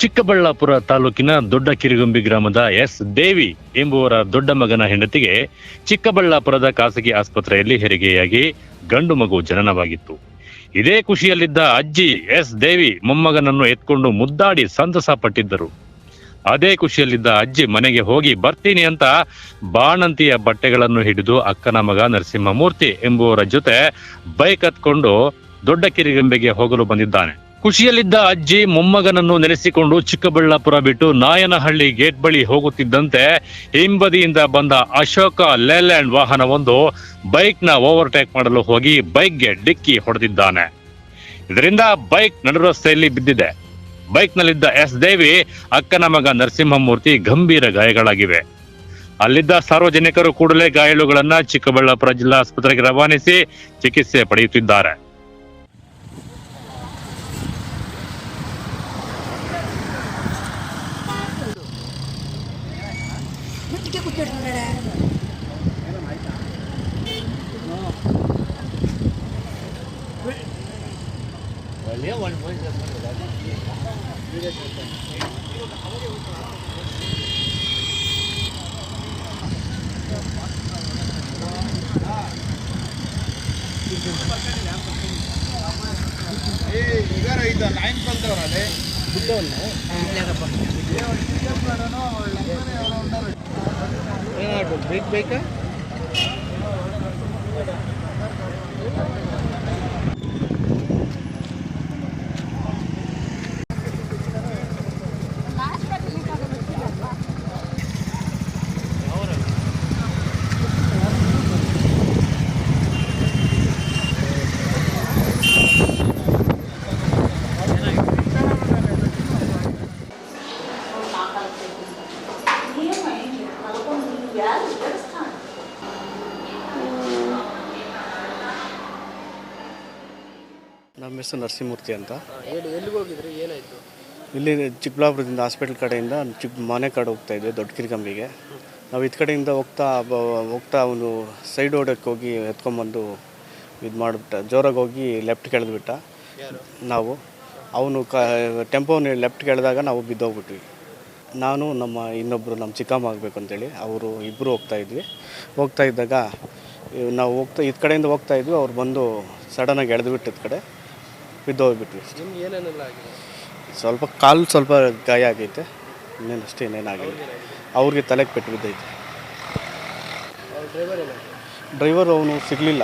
ಚಿಕ್ಕಬಳ್ಳಾಪುರ ತಾಲೂಕಿನ ದೊಡ್ಡ ಕಿರಿಗುಂಬಿ ಗ್ರಾಮದ ಎಸ್ ದೇವಿ ಎಂಬುವರ ದೊಡ್ಡ ಮಗನ ಹೆಂಡತಿಗೆ ಚಿಕ್ಕಬಳ್ಳಾಪುರದ ಖಾಸಗಿ ಆಸ್ಪತ್ರೆಯಲ್ಲಿ ಹೆರಿಗೆಯಾಗಿ ಗಂಡು ಮಗು ಜನನವಾಗಿತ್ತು. ಇದೇ ಖುಷಿಯಲ್ಲಿದ್ದ ಅಜ್ಜಿ ಎಸ್ ದೇವಿ ಮೊಮ್ಮಗನನ್ನು ಎತ್ಕೊಂಡು ಮುದ್ದಾಡಿ ಸಂತಸ ಪಟ್ಟಿದ್ದರು. ಅದೇ ಖುಷಿಯಲ್ಲಿದ್ದ ಅಜ್ಜಿ ಮನೆಗೆ ಹೋಗಿ ಬರ್ತೀನಿ ಅಂತ ಬಾಣಂತಿಯ ಬಟ್ಟೆಗಳನ್ನು ಹಿಡಿದು ಅಕ್ಕನ ಮಗ ನರಸಿಂಹಮೂರ್ತಿ ಎಂಬುವರ ಜೊತೆ ಬೈಕ್ ಹತ್ಕೊಂಡು ದೊಡ್ಡ ಕಿರಿಗಂಬೆಗೆ ಹೋಗಲು ಬಂದಿದ್ದಾನೆ. ಖುಷಿಯಲ್ಲಿದ್ದ ಅಜ್ಜಿ ಮೊಮ್ಮಗನನ್ನು ನೆನೆಸಿಕೊಂಡು ಚಿಕ್ಕಬಳ್ಳಾಪುರ ಬಿಟ್ಟು ನಾಯನಹಳ್ಳಿ ಗೇಟ್ ಬಳಿ ಹೋಗುತ್ತಿದ್ದಂತೆ ಹಿಂಬದಿಯಿಂದ ಬಂದ ಅಶೋಕ ಲೇಲ್ಯಾಂಡ್ ವಾಹನವೊಂದು ಬೈಕ್ ನ ಓವರ್ಟೇಕ್ ಮಾಡಲು ಹೋಗಿ ಬೈಕ್ಗೆ ಡಿಕ್ಕಿ ಹೊಡೆದಿದ್ದಾನೆ. ಇದರಿಂದ ಬೈಕ್ ನಡುರಸ್ತೆಯಲ್ಲಿ ಬಿದ್ದಿದೆ. ಬೈಕ್ ನಲ್ಲಿದ್ದ ಎಸ್ ದೇವಿ ಅಕ್ಕನ ಮಗ ನರಸಿಂಹಮೂರ್ತಿ ಗಂಭೀರ ಗಾಯಗಳಾಗಿವೆ. ಅಲ್ಲಿದ್ದ ಸಾರ್ವಜನಿಕರು ಕೂಡಲೇ ಗಾಯಾಳುಗಳನ್ನ ಚಿಕ್ಕಬಳ್ಳಾಪುರ ಜಿಲ್ಲಾ ಆಸ್ಪತ್ರೆಗೆ ರವಾನಿಸಿ ಚಿಕಿತ್ಸೆ ಪಡೆಯುತ್ತಿದ್ದಾರೆ. ಬೇಕಾ ನಮ್ಮ ಹೆಸರು ನರಸಿಂಹಮೂರ್ತಿ ಅಂತ. ಎಲ್ಲಿಗೆ ಹೋಗಿದ್ರಿ? ಏನಾಯಿತು? ಇಲ್ಲಿ ಚಿಕ್ಕಬಳ್ಳಾಪುರದಿಂದ ಹಾಸ್ಪಿಟ್ಲ್ ಕಡೆಯಿಂದ ಮನೆ ಕಡೆ ಹೋಗ್ತಾ ಇದ್ವಿ, ದೊಡ್ಡ ಕಿರಿಗಂಬಿಗೆ. ನಾವು ಇದು ಕಡೆಯಿಂದ ಹೋಗ್ತಾ ಅವನು ಸೈಡ್ ಓಡಕ್ಕೆ ಹೋಗಿ ಎತ್ಕೊಂಬಂದು ಇದು ಮಾಡಿಬಿಟ್ಟ, ಜೋರಾಗಿ ಹೋಗಿ ಲೆಫ್ಟ್ ಕೆಳೆದ್ಬಿಟ್ಟ. ನಾವು ಅವನು ಟೆಂಪೋನ ಲೆಫ್ಟ್ ಕೆಳೆದಾಗ ನಾವು ಬಿದ್ದೋಗ್ಬಿಟ್ವಿ. ನಾನು ನಮ್ಮ ಇನ್ನೊಬ್ಬರು ನಮ್ಮ ಚಿಕ್ಕಮ್ಮ ಆಗಬೇಕು ಅಂತೇಳಿ ಅವರು ಇಬ್ಬರು ಹೋಗ್ತಾ ಇದ್ದಾಗ ನಾವು ಇದು ಕಡೆಯಿಂದ ಹೋಗ್ತಾ ಇದ್ವಿ. ಅವ್ರು ಬಂದು ಸಡನ್ನಾಗಿ ಎಳೆದ್ಬಿಟ್ಟು ಇದು ಕಡೆ ಬಿದ್ದೋಗ್ಬಿಟ್ವಿ. ಏನೇನೆಲ್ಲ ಆಗಿದೆ? ಸ್ವಲ್ಪ ಕಾಲು ಸ್ವಲ್ಪ ಗಾಯ ಆಗೈತೆ, ಇನ್ನೇನಷ್ಟೇ ಇನ್ನೇನಾಗಿಲ್ಲ. ಅವ್ರಿಗೆ ತಲೆಗೆ ಪೆಟ್ಟು ಬಿದ್ದೈತೆ. ಡ್ರೈವರ್ ಅವನು ಸಿಗಲಿಲ್ಲ.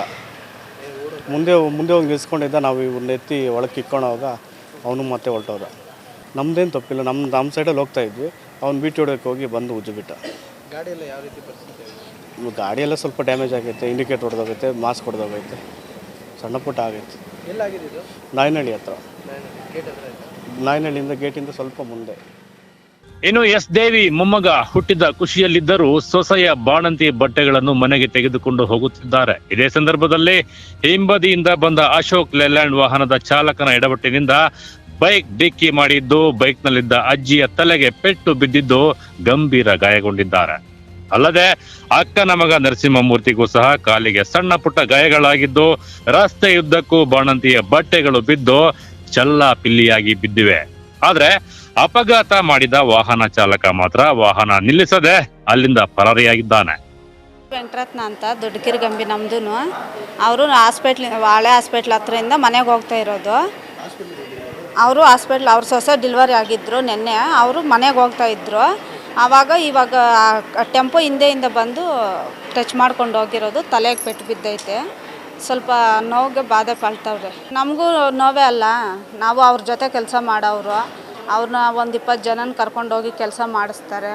ಮುಂದೆ ಹೋಗಿ ನಿಲ್ಸ್ಕೊಂಡಿದ್ದ. ನಾವು ಇವ್ರನ್ನ ಎತ್ತಿ ಒಳಗೆ ಕಿಕ್ಕೊಂಡಾಗ ಅವನು ಮತ್ತೆ ಹೊರಟೋದ. ನಮ್ಮದೇನು ತಪ್ಪಿಲ್ಲ, ನಮ್ಮ ಸೈಡಲ್ಲಿ ಹೋಗ್ತಾ ಇದ್ವಿ. ಅವ್ನು ಬೀಟಿ ಹೊಡೋಕ್ಕೆ ಹೋಗಿ ಬಂದು ಉಜ್ಜಿಬಿಟ್ಟ. ಗಾಡಿಯೆಲ್ಲ ಯಾವ ರೀತಿ ಪರಿಸ್ಥಿತಿ? ಗಾಡಿಯೆಲ್ಲ ಸ್ವಲ್ಪ ಡ್ಯಾಮೇಜ್ ಆಗೈತೆ, ಇಂಡಿಕೇಟ್ ಹೊಡೆದೋಗೈತೆ, ಮಾಸ್ಕ್ ಹೊಡೆದೋಗೈತೆ, ಸಣ್ಣ ಪುಟ್ಟ ಆಗೈತೆ. ಎಲ್ಲಾಗಿದ್ದು? ನಾಯನಹಳ್ಳಿ ಹತ್ರ. ನಾಯನಹಳ್ಳಿಯಿಂದ ಗೇಟಿಂದ ಸ್ವಲ್ಪ ಮುಂದೆ. ಇನ್ನು ಎಸ್ ದೇವಿ ಮೊಮ್ಮಗ ಹುಟ್ಟಿದ ಖುಷಿಯಲ್ಲಿದ್ದರೂ ಸೊಸೆಯ ಬಾಣಂತಿ ಬಟ್ಟೆಗಳನ್ನು ಮನೆಗೆ ತೆಗೆದುಕೊಂಡು ಹೋಗುತ್ತಿದ್ದಾರೆ. ಇದೇ ಸಂದರ್ಭದಲ್ಲಿ ಹಿಂಬದಿಯಿಂದ ಬಂದ ಅಶೋಕ್ ಲೇಲ್ಯಾಂಡ್ ವಾಹನದ ಚಾಲಕನ ಎಡವಟ್ಟಿನಿಂದ ಬೈಕ್ ಡಿಕ್ಕಿ ಮಾಡಿದ್ದು ಬೈಕ್ನಲ್ಲಿದ್ದ ಅಜ್ಜಿಯ ತಲೆಗೆ ಪೆಟ್ಟು ಬಿದ್ದಿದ್ದು ಗಂಭೀರ ಗಾಯಗೊಂಡಿದ್ದಾರೆ. ಅಲ್ಲದೆ ಅಕ್ಕನ ಮಗ ನರಸಿಂಹಮೂರ್ತಿಗೂ ಸಹ ಕಾಲಿಗೆ ಸಣ್ಣ ಪುಟ್ಟ ಗಾಯಗಳಾಗಿದ್ದು ರಸ್ತೆಯುದ್ದಕ್ಕೂ ಬಾಣಂತಿಯ ಬಟ್ಟೆಗಳು ಬಿದ್ದು ಚಲ್ಲಾಪಿಲ್ಲಿಯಾಗಿ ಬಿದ್ದಿವೆ. ಆದ್ರೆ ಅಪಘಾತ ಮಾಡಿದ ವಾಹನ ಚಾಲಕ ಮಾತ್ರ ವಾಹನ ನಿಲ್ಲಿಸದೆ ಅಲ್ಲಿಂದ ಪರಾರಿಯಾಗಿದ್ದಾನೆ. ವೆಂಕಟರತ್ನ ಅಂತ ದೊಡ್ಡ ಕಿರಿಗಂಬಿ ನಮ್ದು. ಅವರು ಹಳೆ ಹಾಸ್ಪಿಟ್ಲ್ ಹತ್ರದಿಂದ ಮನೆಗೆ ಹೋಗ್ತಾ ಇರೋದು. ಅವರು ಅವ್ರ ಸೊಸೆ ಡೆಲಿವರಿ ಆಗಿದ್ರು ನಿನ್ನೆ. ಅವರು ಮನೆಗೆ ಹೋಗ್ತಾ ಇದ್ರು. ಇವಾಗ ಟೆಂಪೋ ಹಿಂದೆಯಿಂದ ಬಂದು ಟಚ್ ಮಾಡ್ಕೊಂಡು ಹೋಗಿರೋದು. ತಲೆಗೆ ಪೆಟ್ಟು ಬಿದ್ದೈತೆ. ಸ್ವಲ್ಪ ನೋವಿಗೆ ಬಾಧೆ ಪಡ್ತಾವ್ರೆ. ನಮಗೂ ನೋವೇ ಅಲ್ಲ, ನಾವು ಅವ್ರ ಜೊತೆ ಕೆಲಸ ಮಾಡೋರು. ಅವ್ರನ್ನ ಒಂದು 20 ಜನನ ಕರ್ಕೊಂಡೋಗಿ ಕೆಲಸ ಮಾಡಿಸ್ತಾರೆ.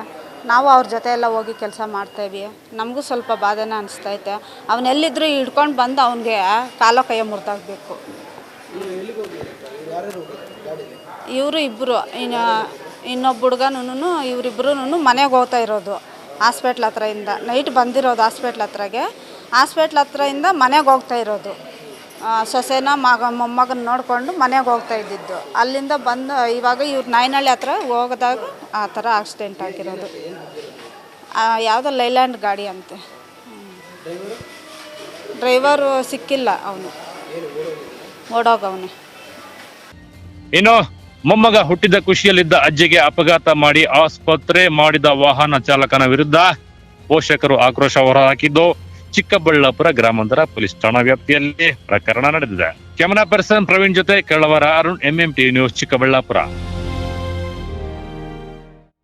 ನಾವು ಅವ್ರ ಜೊತೆ ಎಲ್ಲ ಹೋಗಿ ಕೆಲಸ ಮಾಡ್ತಾಯಿವಿ. ನಮಗೂ ಸ್ವಲ್ಪ ಬಾಧೆನ ಅನಿಸ್ತೈತೆ. ಅವನೆಲ್ಲಿದ್ದರೂ ಹಿಡ್ಕೊಂಡು ಬಂದು ಅವನಿಗೆ ಕಾಲೋ ಕೈಯ ಮುರಿದಾಗಬೇಕು. ಇವರು ಇಬ್ಬರು, ಇನ್ನೊಬ್ಬ ಹುಡುಗನೂ ಇವರಿಬ್ಬರೂ ಮನೆಗೆ ಹೋಗ್ತಾ ಇರೋದು ಹಾಸ್ಪಿಟ್ಲ್ ಹತ್ರದಿಂದ. ನೈಟ್ ಬಂದಿರೋದು ಹಾಸ್ಪಿಟ್ಲ್ ಹತ್ರದಿಂದ ಮನೆಗೆ ಹೋಗ್ತಾ ಇರೋದು. ಸೊಸೆನ ಮೊಮ್ಮಗನ ನೋಡಿಕೊಂಡು ಮನೆಗೆ ಹೋಗ್ತಾ ಇದ್ದಿದ್ದು. ಅಲ್ಲಿಂದ ಬಂದು ಇವಾಗ ಇವ್ರು ನಾಯನಹಳ್ಳಿ ಹತ್ರ ಹೋಗೋದಾಗ ಆ ಥರ ಆಕ್ಸಿಡೆಂಟ್ ಆಗಿರೋದು. ಯಾವುದೋ ಲೈಲ್ಯಾಂಡ್ ಗಾಡಿ ಅಂತೆ. ಡ್ರೈವರು ಸಿಕ್ಕಿಲ್ಲ, ಅವನು ಓಡೋಗವನೆ. ಇನ್ನು ಮೊಮ್ಮಗ ಹುಟ್ಟಿದ ಖುಷಿಯಲ್ಲಿದ್ದ ಅಜ್ಜಿಗೆ ಅಪಘಾತ ಮಾಡಿ ಆಸ್ಪತ್ರೆ ಮಾಡಿದ ವಾಹನ ಚಾಲಕನ ವಿರುದ್ಧ ಪೋಷಕರು ಆಕ್ರೋಶ ಹೊರಹಾಕಿದ್ದು ಚಿಕ್ಕಬಳ್ಳಾಪುರ ಗ್ರಾಮಾಂತರ ಪೊಲೀಸ್ ಠಾಣಾ ವ್ಯಾಪ್ತಿಯಲ್ಲಿ ಪ್ರಕರಣ ನಡೆದಿದೆ. ಕ್ಯಾಮರಾ ಪರ್ಸನ್ ಪ್ರವೀಣ್ ಜೊತೆ ಕಳ್ಳವರ ಅರುಣ್, MMT ನ್ಯೂಸ್, ಚಿಕ್ಕಬಳ್ಳಾಪುರ.